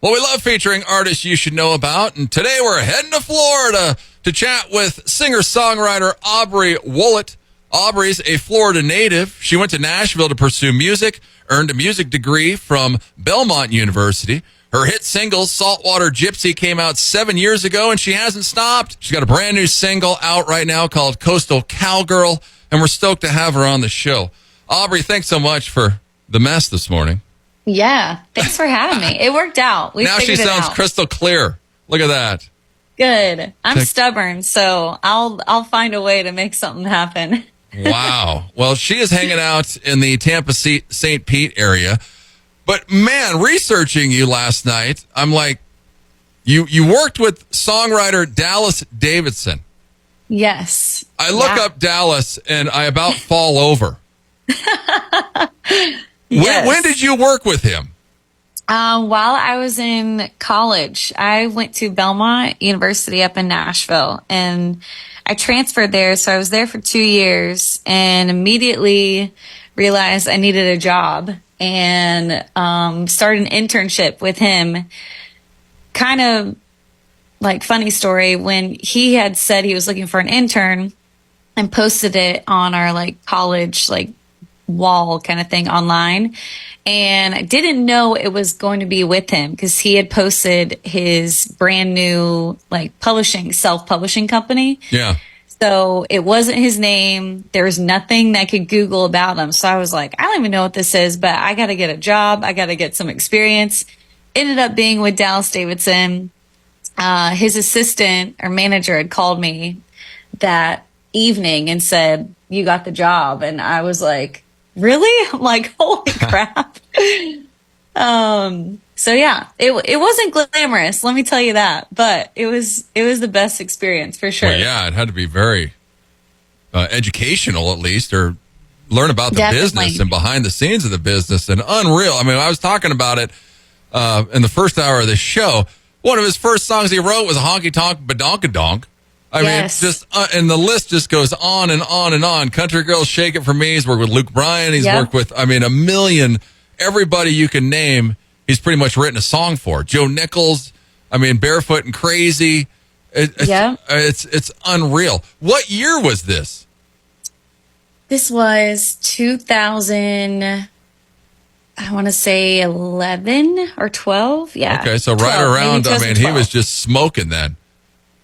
Well, we love featuring artists you should know about, and today we're heading to Florida to chat with singer-songwriter Aubrey Wollett. Aubrey's a Florida native. She went to Nashville to pursue music, earned a music degree from Belmont University. Her hit single, Saltwater Gypsy, came out 7 years ago, and she hasn't stopped. She's got a brand new single out right now called Coastal Cowgirl, and we're stoked to have her on the show. Aubrey, thanks so much for the mess this morning. Yeah, thanks for having me. It worked out. Now she sounds crystal clear. Look at that. Good. I'm stubborn, so I'll find a way to make something happen. Wow. Well, she is hanging out in the Tampa St. Pete area. But man, researching you last night, I'm like, you worked with songwriter Dallas Davidson. Yes. I look up Dallas and I about fall over. Yes. When did you work with him? While I was in college, I went to Belmont University up in Nashville, and I transferred there. So I was there for 2 years and immediately realized I needed a job and started an internship with him. Kind of like funny story, when he had said he was looking for an intern and posted it on our like college like wall kind of thing online. And I didn't know it was going to be with him because he had posted his brand new like self-publishing company. Yeah. So it wasn't his name. There was nothing I could Google about him. So I was like, I don't even know what this is, but I got to get a job. I got to get some experience. Ended up being with Dallas Davidson. His assistant or manager had called me that evening and said, "You got the job." And I was like, really? I'm like, holy crap. So yeah, it wasn't glamorous, let me tell you that, but it was the best experience for sure. Well, yeah, it had to be very educational at least, or learn about the business and behind the scenes of the business, and unreal. I mean, I was talking about it in the first hour of the show. One of his first songs he wrote was Honky Tonk Badonkadonk. I mean, just and the list just goes on and on and on. Country Girls, Shake It For Me. He's worked with Luke Bryan. He's worked with, I mean, a million. Everybody you can name, he's pretty much written a song for. Joe Nichols. I mean, Barefoot and Crazy. It's unreal. What year was this? This was 2000. I want to say 11 or 12. Yeah. Okay, so 12, right around. I mean, he was just smoking then.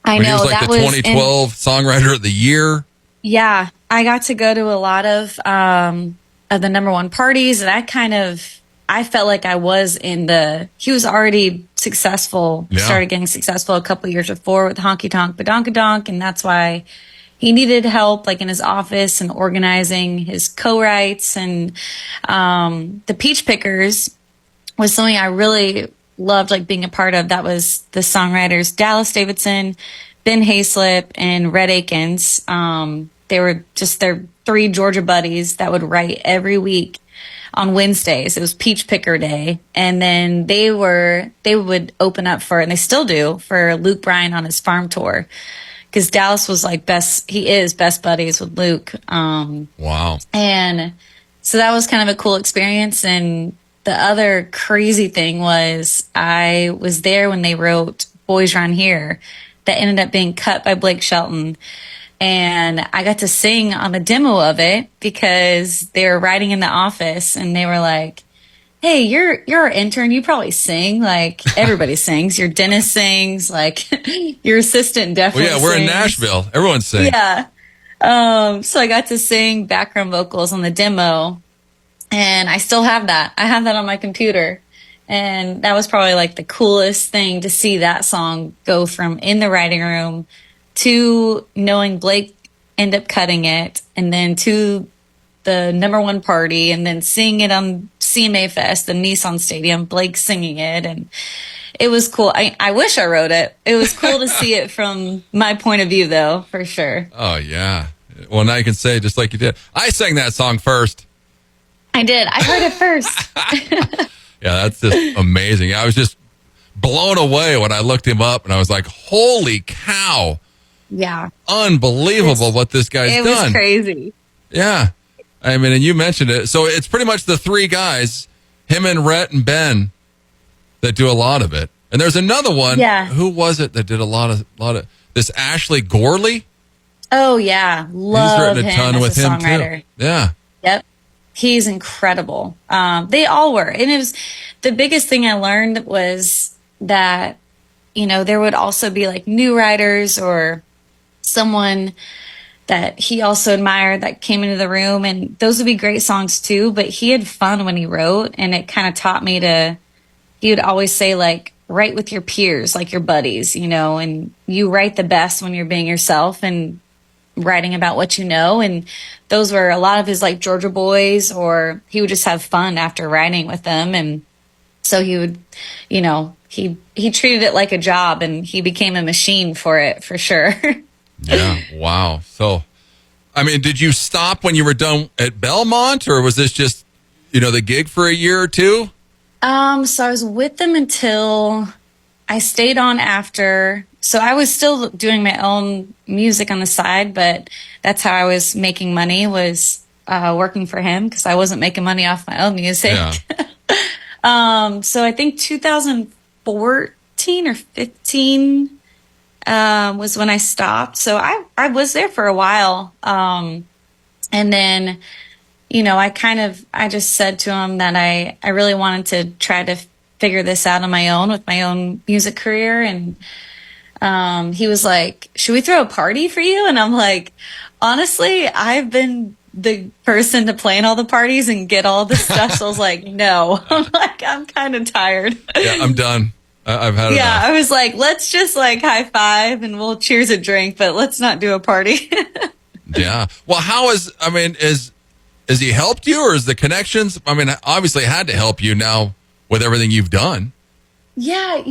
I know. He was like that the 2012 Songwriter of the Year. Yeah. I got to go to a lot of the number one parties, and I felt like I was he was already successful, started getting successful a couple years before with Honky Tonk Badonkadonk, and that's why he needed help like in his office and organizing his co-writes, and the Peach Pickers was something I really loved like being a part of. That was the songwriters Dallas Davidson, Ben Hayslip, and Red Akins. They were just their three Georgia buddies that would write every week on Wednesdays. It was Peach Picker Day, and then they would open up for, and they still do, for Luke Bryan on his farm tour, because Dallas was like best buddies with Luke. Wow. And so that was kind of a cool experience. And the other crazy thing was I was there when they wrote Boys Round Here that ended up being cut by Blake Shelton. And I got to sing on the demo of it because they were writing in the office, and they were like, "Hey, you're our intern. You probably sing. Like, everybody sings. Your dentist sings. Like, your assistant definitely sings." Well, yeah, we're in Nashville. Everyone sings. Yeah. So I got to sing background vocals on the demo. And I still have that. I have that on my computer. And that was probably like the coolest thing to see that song go from in the writing room to knowing Blake end up cutting it, and then to the number one party, and then seeing it on CMA Fest, the Nissan Stadium, Blake singing it. And it was cool. I wish I wrote it. It was cool to see it from my point of view, though, for sure. Oh, yeah. Well, now you can say just like you did. I sang that song first. I did. I heard it first. Yeah, that's just amazing. I was just blown away when I looked him up, and I was like, holy cow. Yeah. Unbelievable what this guy's done. It was crazy. Yeah. I mean, and you mentioned it. So it's pretty much the three guys, him and Rhett and Ben, that do a lot of it. And there's another one. Yeah. Who was it that did a lot of this? Ashley Gorley. Oh yeah, love him. He's written a ton with him too. Yeah. Yep. He's incredible. They all were. And it was the biggest thing I learned was that, there would also be like new writers or someone that he also admired that came into the room, and those would be great songs too, but he had fun when he wrote, and it kind of taught me he would always say like, write with your peers, like your buddies, and you write the best when you're being yourself and writing about what you know. And those were a lot of his like Georgia boys, or he would just have fun after writing with them. And so he would, he treated it like a job, and he became a machine for it, for sure. Yeah. Wow. So, I mean, did you stop when you were done at Belmont, or was this just, the gig for a year or two? So I was with them until I stayed on after. So I was still doing my own music on the side, but that's how I was making money, was working for him, because I wasn't making money off my own music. Yeah. So I think 2014 or 15 was when I stopped. So I was there for a while. And then, I just said to him that I really wanted to try to figure this out on my own with my own music career. And he was like, should we throw a party for you? And I'm like, honestly, I've been the person to plan all the parties and get all the stuff. So I was like, no, I'm kind of tired. Yeah, I'm done. I've had enough. Yeah, I was like, let's just like high five and we'll cheers a drink, but let's not do a party. Yeah. Well, has he helped you, or is the connections? I mean, obviously had to help you now with everything you've done. Yeah.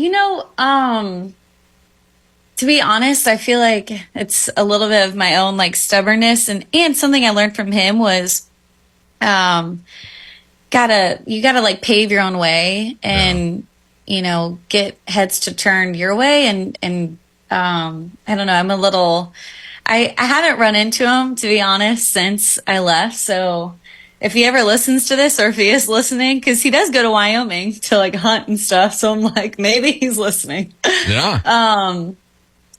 To be honest, I feel like it's a little bit of my own like stubbornness, and something I learned from him was, you gotta like pave your own way and, get heads to turn your way. And I don't know, I haven't run into him, to be honest, since I left. So if he ever listens to this, or if he is listening, because he does go to Wyoming to like hunt and stuff. So I'm like, maybe he's listening. Yeah.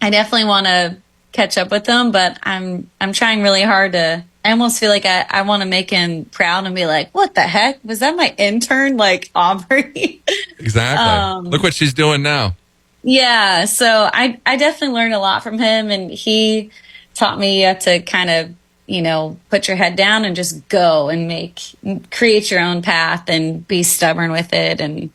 I definitely want to catch up with him, but I'm trying really hard to. I almost feel like I want to make him proud and be like, what the heck? Was that my intern, like Aubrey? Exactly. Look what she's doing now. Yeah. So I definitely learned a lot from him, and he taught me to kind of, put your head down and just go and create your own path and be stubborn with it. And,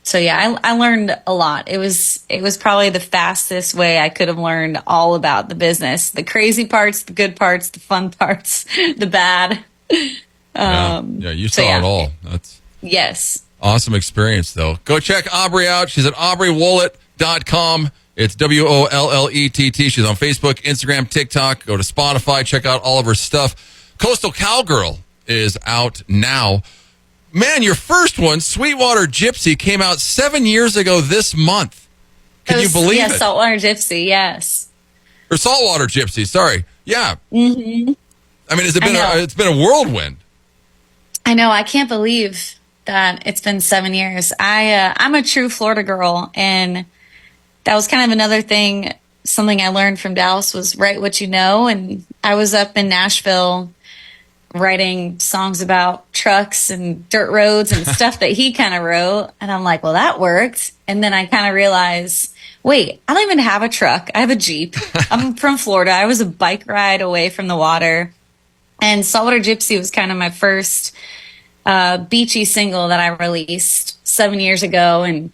so yeah, I learned a lot. It was probably the fastest way I could have learned all about the business, the crazy parts, the good parts, the fun parts, the bad. You saw it all. That's yes. Awesome experience though. Go check Aubrey out. She's at AubreyWollett.com. It's WOLLETT. She's on Facebook, Instagram, TikTok. Go to Spotify. Check out all of her stuff. Coastal Cowgirl is out now. Man, your first one, Sweetwater Gypsy, came out 7 years ago this month. Can you believe it? Yeah, Saltwater Gypsy, yes. Or Saltwater Gypsy, sorry. Yeah. Mm-hmm. I mean, it's been a whirlwind. I know. I can't believe that it's been 7 years. I'm a true Florida girl, and that was kind of another thing. Something I learned from Dallas was write what you know. And I was up in Nashville writing songs about trucks and dirt roads and stuff that he kind of wrote. And I'm like, well, that worked. And then I kind of realized, wait, I don't even have a truck. I have a Jeep. I'm from Florida. I was a bike ride away from the water. And Saltwater Gypsy was kind of my first beachy single that I released 7 years ago. And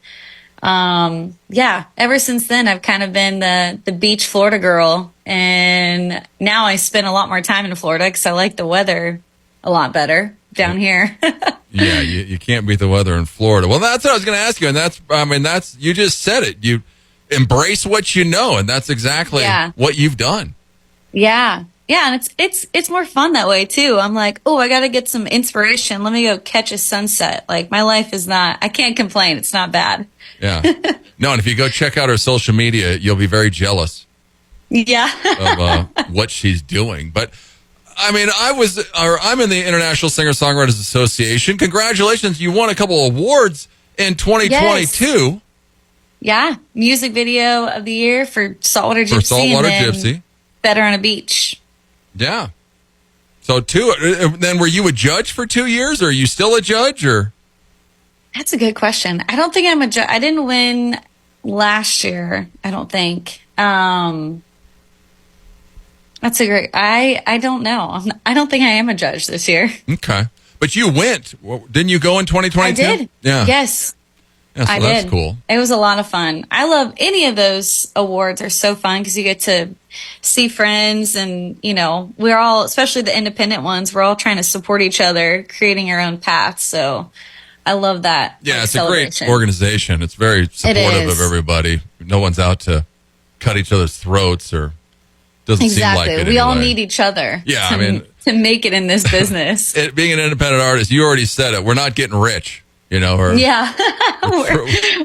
ever since then, I've kind of been the beach Florida girl. And now I spend a lot more time in Florida because I like the weather a lot better down here. Yeah, you can't beat the weather in Florida. Well, that's what I was going to ask you. And you just said it. You embrace what you know. And that's exactly what you've done. Yeah. Yeah. And it's more fun that way too. I'm like, oh, I got to get some inspiration. Let me go catch a sunset. Like my life I can't complain. It's not bad. Yeah. No, and if you go check out her social media, you'll be very jealous. Yeah. Of what she's doing. But I mean, I'm in the International Singer-Songwriters Association. Congratulations. You won a couple awards in 2022. Yes. Yeah, music video of the year for Saltwater Gypsy. For Saltwater Gypsy. Better on a Beach. Yeah. So then were you a judge for 2 years, or are you still a judge, or? That's a good question. I don't think I'm a judge. I didn't win last year, I don't think. That's a great, I don't know. I don't think I am a judge this year. Okay. But you went. Didn't you go in 2022? I did. Yeah. Yes. Yeah, so that's cool. It was a lot of fun. I love any of those awards are so fun because you get to see friends and, we're all, especially the independent ones, we're all trying to support each other, creating our own paths. So I love that. Yeah, it's a great organization. It's very supportive of everybody. No one's out to cut each other's throats or doesn't seem like it. We all need each other. Yeah, to make it in this business. Being an independent artist, you already said it. We're not getting rich. Yeah,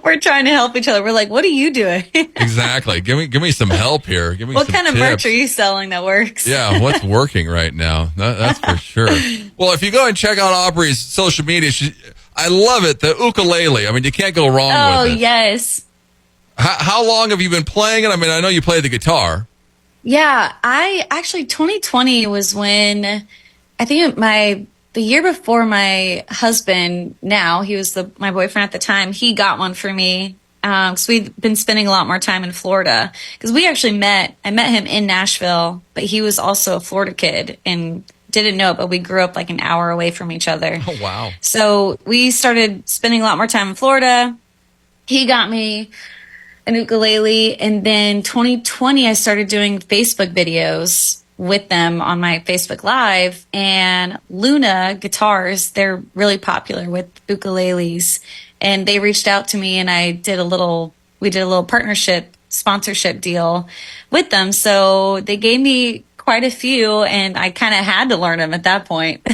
we're trying to help each other. We're like, what are you doing? Exactly. Give me some help here. Give me what some kind of tips. merch are you selling that works? Yeah, what's working right now? That's for sure. Well, if you go and check out Aubrey's social media, I love it. The ukulele. You can't go wrong with it. Oh, yes. How long have you been playing it? I know you play the guitar. Yeah, 2020 was when I think the year before my husband, now he was my boyfriend at the time, he got one for me. So we'd been spending a lot more time in Florida because we actually I met him in Nashville, but he was also a Florida kid and didn't know it, but we grew up like an hour away from each other. Oh, wow. So we started spending a lot more time in Florida. He got me an ukulele. And then 2020, I started doing Facebook videos with them on my Facebook Live, and Luna Guitars, they're really popular with ukuleles, and they reached out to me and we did a little partnership sponsorship deal with them. So they gave me quite a few and I kind of had to learn them at that point.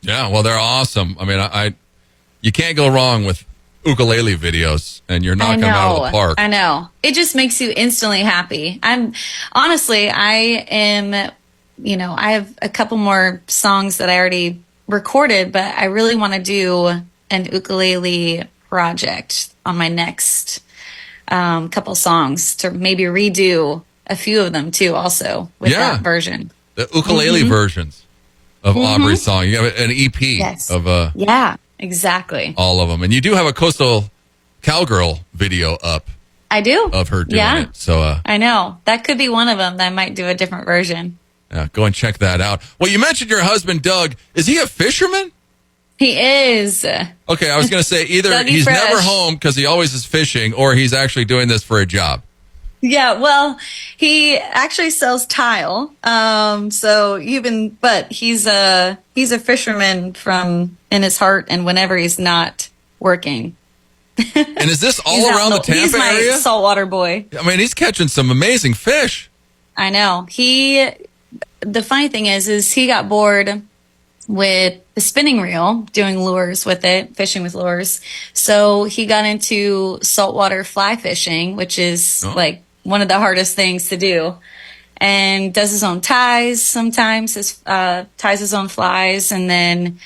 Yeah, well, they're awesome. You can't go wrong with ukulele videos, and you're knocking them out of the park. I know. It just makes you instantly happy. I have a couple more songs that I already recorded, but I really want to do an ukulele project on my next couple songs to maybe redo a few of them too, also with that version. The ukulele versions of Aubrey's song. You have an EP of yeah. Exactly. All of them. And you do have a Coastal Cowgirl video up. I do. Of her doing it. So I know. That could be one of them that I might do a different version. Yeah, go and check that out. Well, you mentioned your husband, Doug. Is he a fisherman? He is. Okay, I was going to say either he's never home because he always is fishing, or he's actually doing this for a job. Yeah, well, he actually sells tile. But he's a fisherman in his heart and whenever he's not working. And is this all around the Tampa area? He's my saltwater boy. He's catching some amazing fish. I know. The funny thing is he got bored with the spinning reel, doing lures with it, fishing with lures. So he got into saltwater fly fishing, which is like one of the hardest things to do, and does his own ties sometimes, ties his own flies. And then,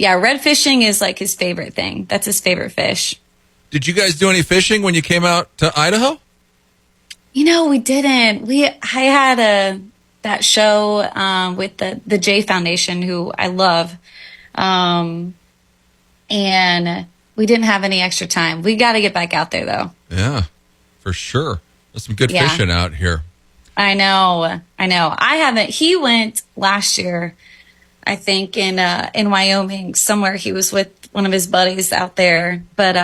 red fishing is like his favorite thing. That's his favorite fish. Did you guys do any fishing when you came out to Idaho? We didn't. I had that show with the J Foundation, who I love, and we didn't have any extra time. We got to get back out there, though. Yeah, for sure. There's some good fishing out here. I know. I haven't. He went last year, I think, in Wyoming somewhere. He was with one of his buddies out there, but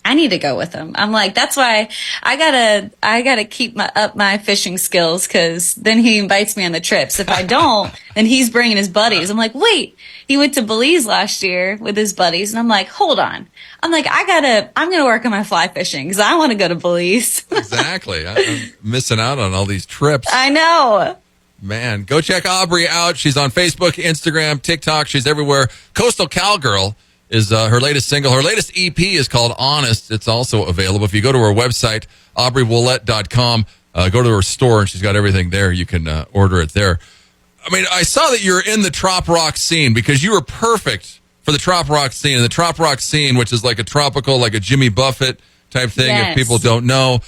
I need to go with him. I'm like, that's why I gotta keep up my fishing skills, because then he invites me on the trips. If I don't, then he's bringing his buddies. I'm like, wait, he went to Belize last year with his buddies, and I'm like, hold on. I'm like, I'm gonna work on my fly fishing because I want to go to Belize. Exactly. I'm missing out on all these trips. I know. Man, go check Aubrey out. She's on Facebook, Instagram, TikTok. She's everywhere. Coastal Cowgirl is her latest single. Her latest EP is called Honest. It's also available. If you go to her website, aubreywollet.com, go to her store, and she's got everything there. You can order it there. I saw that you're in the Trop Rock scene because you were perfect for the Trop Rock scene. And the Trop Rock scene, which is like a tropical, like a Jimmy Buffett type thing, if people don't know.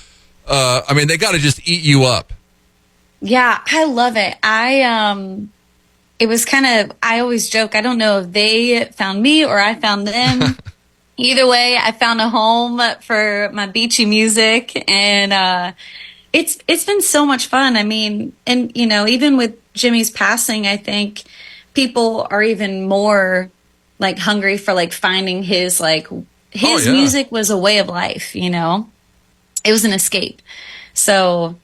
I mean, they got to just eat you up. Yeah, I love it. It was kind of, I always joke, I don't know if they found me or I found them. Either way, I found a home for my beachy music, and it's been so much fun. I mean, and you know, even with Jimmy's passing, I think people are even more like hungry for like finding his music was a way of life, you know. It was an escape. So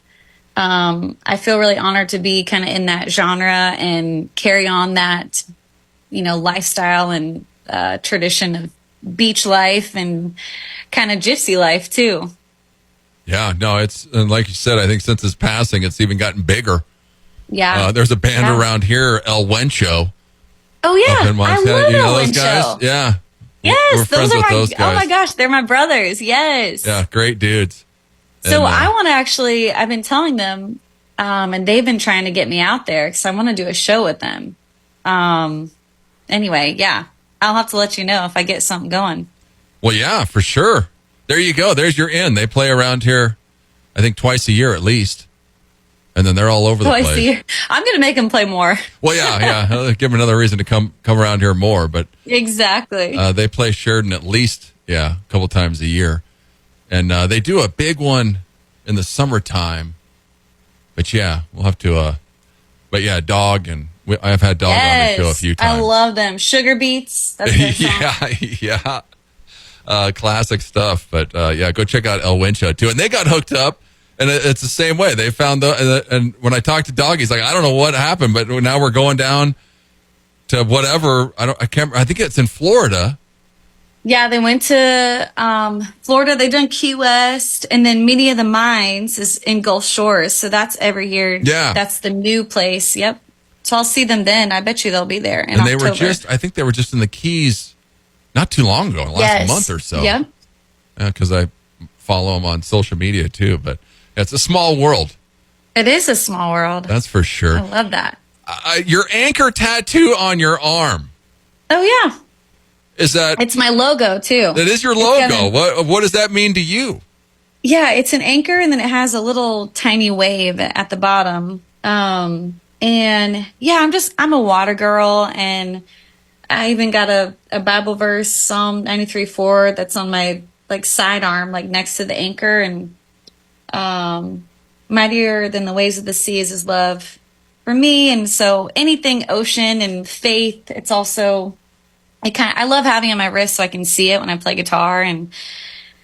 I feel really honored to be kind of in that genre and carry on that, you know, lifestyle and tradition of beach life and kind of gypsy life too. Yeah, no, and like you said, I think since his passing, it's even gotten bigger. Yeah. There's a band around here, Wencho. Oh yeah, I love you know those Wencho. guys? Yeah. Yes, we're friends with those guys. Oh my gosh, they're my brothers. Yes. Yeah, great dudes. So I want to actually, I've been telling them, and they've been trying to get me out there because I want to do a show with them. Anyway, yeah, I'll have to let you know if I get something going. Well, yeah, for sure. There you go. There's your in. They play around here, I think, twice a year at least. And then they're all over the place. Twice a year. I'm going to make them play more. Well, yeah. Give them another reason to come around here more. But exactly. They play Sheridan at least, a couple times a year. And they do a big one in the summertime. But yeah, we'll have to. But yeah, Dog and I've had Dog on the show a few times. I love them. Sugar Beats. That's their song. Yeah. Classic stuff. But yeah, go check out Wencho too. And they got hooked up, and it's the same way. They found and when I talked to Dog, he's like, I don't know what happened, but now we're going down to whatever. I think it's in Florida. Yeah, they went to Florida. They've done Key West, and then Media of the Mines is in Gulf Shores. So that's every year. Yeah. That's the new place. Yep. So I'll see them then. I bet you they'll be there in October. I think they were just in the Keys not too long ago, last month or so. Yep. Yeah, because I follow them on social media too. But it's a small world. It is a small world. That's for sure. I love that. Your anchor tattoo on your arm. Oh, yeah. Is that? It's my logo too. That is your logo. What does that mean to you? Yeah, it's an anchor, and then it has a little tiny wave at the bottom. And yeah, I'm a water girl, and I even got a Bible verse, Psalm 93:4, that's on my sidearm, next to the anchor. And mightier than the waves of the sea is his love for me. And so anything ocean and faith, it's also. I love having it on my wrist so I can see it when I play guitar, and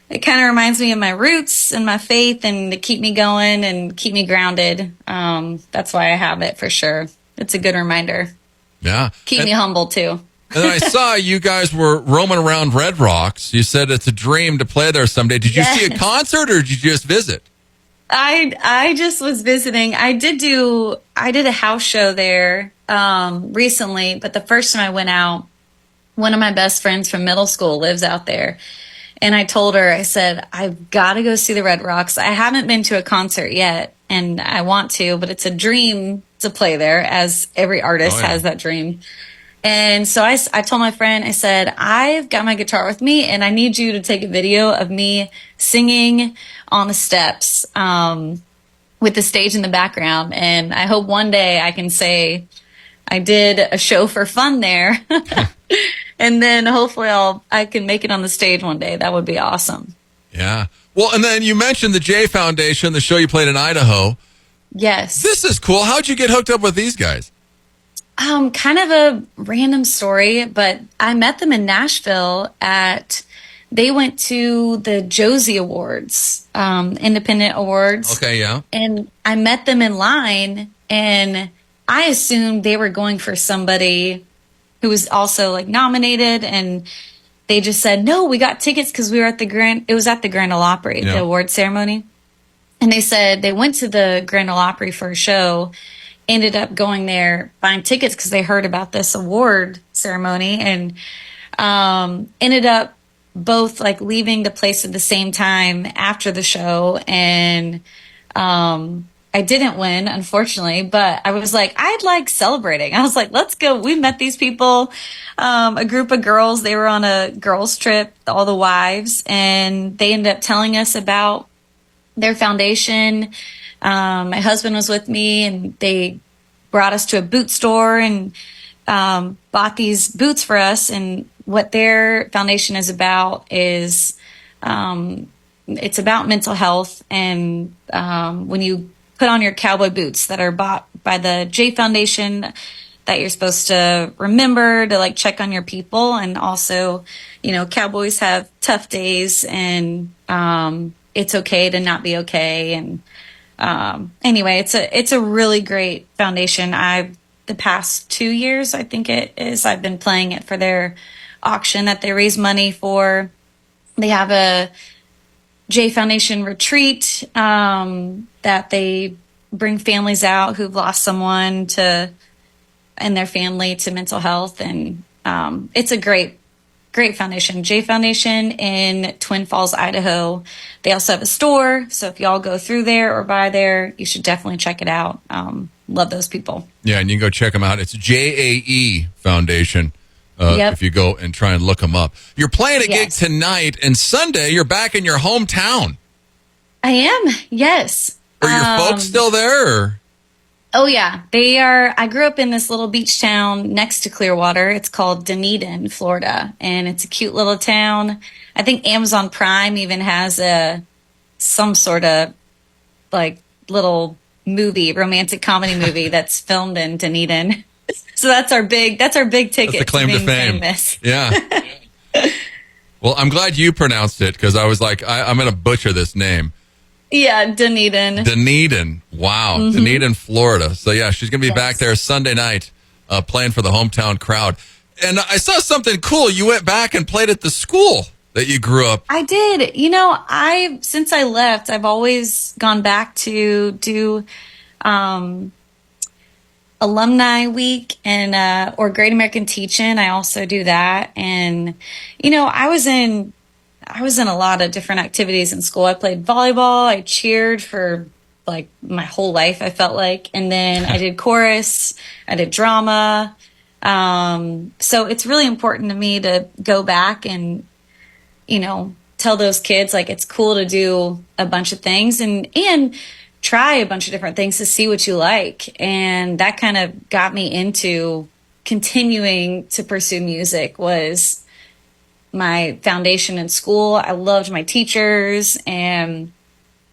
it kind of reminds me of my roots and my faith, and to keep me going and keep me grounded. That's why I have it for sure. It's a good reminder. Yeah. Keep me humble too. And then I saw you guys were roaming around Red Rocks. You said it's a dream to play there someday. Did you see a concert, or did you just visit? I just was visiting. I did a house show there recently, but the first time I went out, one of my best friends from middle school lives out there. And I told her, I said, I've got to go see the Red Rocks. I haven't been to a concert yet, and I want to, but it's a dream to play there, as every artist has that dream. And so I told my friend, I said, I've got my guitar with me, and I need you to take a video of me singing on the steps with the stage in the background. And I hope one day I can say I did a show for fun there. And then hopefully I can make it on the stage one day. That would be awesome. Yeah. Well, and then you mentioned the J Foundation, the show you played in Idaho. Yes. This is cool. How'd you get hooked up with these guys? Kind of a random story, but I met them in Nashville they went to the Josie Awards, Independent Awards. Okay, yeah. And I met them in line, and I assumed they were going for somebody who was also nominated, and they just said, no, we got tickets because we were at the Grand Ole Opry, the award ceremony. And they said they went to the Grand Ole Opry for a show, ended up going there, buying tickets because they heard about this award ceremony, and ended up both leaving the place at the same time after the show. And I I didn't win, unfortunately, but I was like, I'd like celebrating. I was like, let's go. We met these people, a group of girls. They were on a girls trip, all the wives, and they ended up telling us about their foundation. My husband was with me, and they brought us to a boot store and bought these boots for us. And what their foundation is about is it's about mental health. And when you put on your cowboy boots that are bought by the J Foundation, that you're supposed to remember to like check on your people. And also, you know, cowboys have tough days, and it's okay to not be okay. And anyway, it's a really great foundation. The past 2 years, I think it is, I've been playing it for their auction that they raise money for. They have a J Foundation retreat that they bring families out who've lost someone and their family to mental health. And it's a great foundation. J Foundation in Twin Falls, Idaho. They also have a store. So if y'all go through there or by there, you should definitely check it out. Love those people. Yeah, and you can go check them out. It's JAE Foundation. If you go and try and look them up. You're playing a gig tonight, and Sunday you're back in your hometown. I am, yes. Are your folks still there? Or? Oh, yeah. They are. I grew up in this little beach town next to Clearwater. It's called Dunedin, Florida, and it's a cute little town. I think Amazon Prime even has some sort of like little romantic comedy movie that's filmed in Dunedin. So that's our big ticket. That's the claim to fame. Famous. Yeah. Well, I'm glad you pronounced it, because I was like, I'm going to butcher this name. Yeah, Dunedin. Dunedin. Wow. Mm-hmm. Dunedin, Florida. So yeah, she's going to be back there Sunday night playing for the hometown crowd. And I saw something cool. You went back and played at the school that you grew up. I did. You know, since I left, I've always gone back to do alumni week and or Great American Teach-In. I also do that. And you know, I was in a lot of different activities in school. I played volleyball, I cheered for like my whole life, I felt like, and then I did chorus, I did drama. So it's really important to me to go back and, you know, tell those kids like it's cool to do a bunch of things and try a bunch of different things to see what you like. And that kind of got me into continuing to pursue music. Was my foundation in school. I loved my teachers, and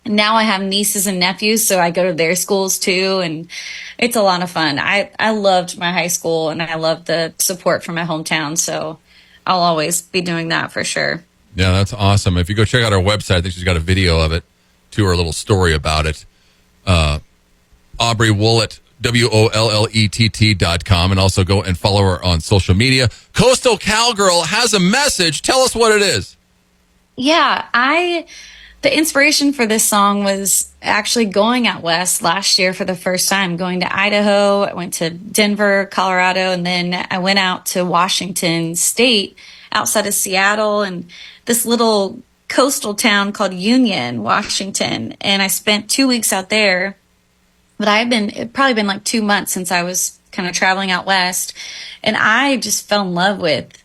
now I have nieces and nephews, so I go to their schools too, and it's a lot of fun. I loved my high school, and I love the support from my hometown, so I'll always be doing that for sure. Yeah, that's awesome. If you go check out our website, I think she's got a video of it, too, or a little story about it. Aubrey Wollett, WOLLETT.com, and also go and follow her on social media. Coastal Cowgirl has a message. Tell us what it is. Yeah, the inspiration for this song was actually going out west last year for the first time, going to Idaho. I went to Denver, Colorado, and then I went out to Washington State outside of Seattle and this little coastal town called Union, Washington. And I spent 2 weeks out there. But it'd probably been like 2 months since I was kind of traveling out west. And I just fell in love with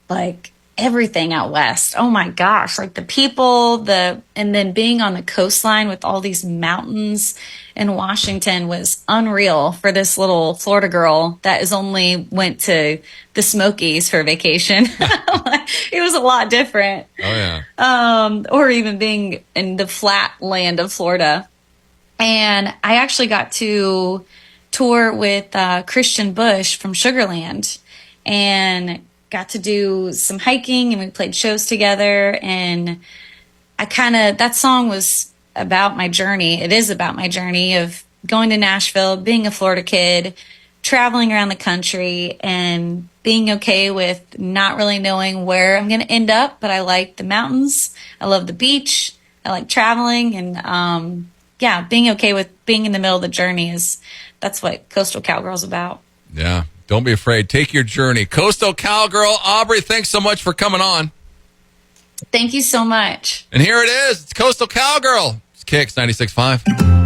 like everything out west. Oh my gosh. Like the people, and then being on the coastline with all these mountains in Washington was unreal for this little Florida girl that only went to the Smokies for vacation. It was a lot different. Oh yeah. Or even being in the flat land of Florida. And I actually got to tour with Christian Bush from Sugarland and got to do some hiking, and we played shows together. And that song was about my journey. It is about my journey of going to Nashville, being a Florida kid, traveling around the country, and being okay with not really knowing where I'm going to end up. But I like the mountains. I love the beach. I like traveling, and yeah, being okay with being in the middle of the journey that's what Coastal Cowgirl is about. Yeah, don't be afraid. Take your journey. Coastal Cowgirl, Aubrey, thanks so much for coming on. Thank you so much. And here it is. It's Coastal Cowgirl. It's Kicks 96.5.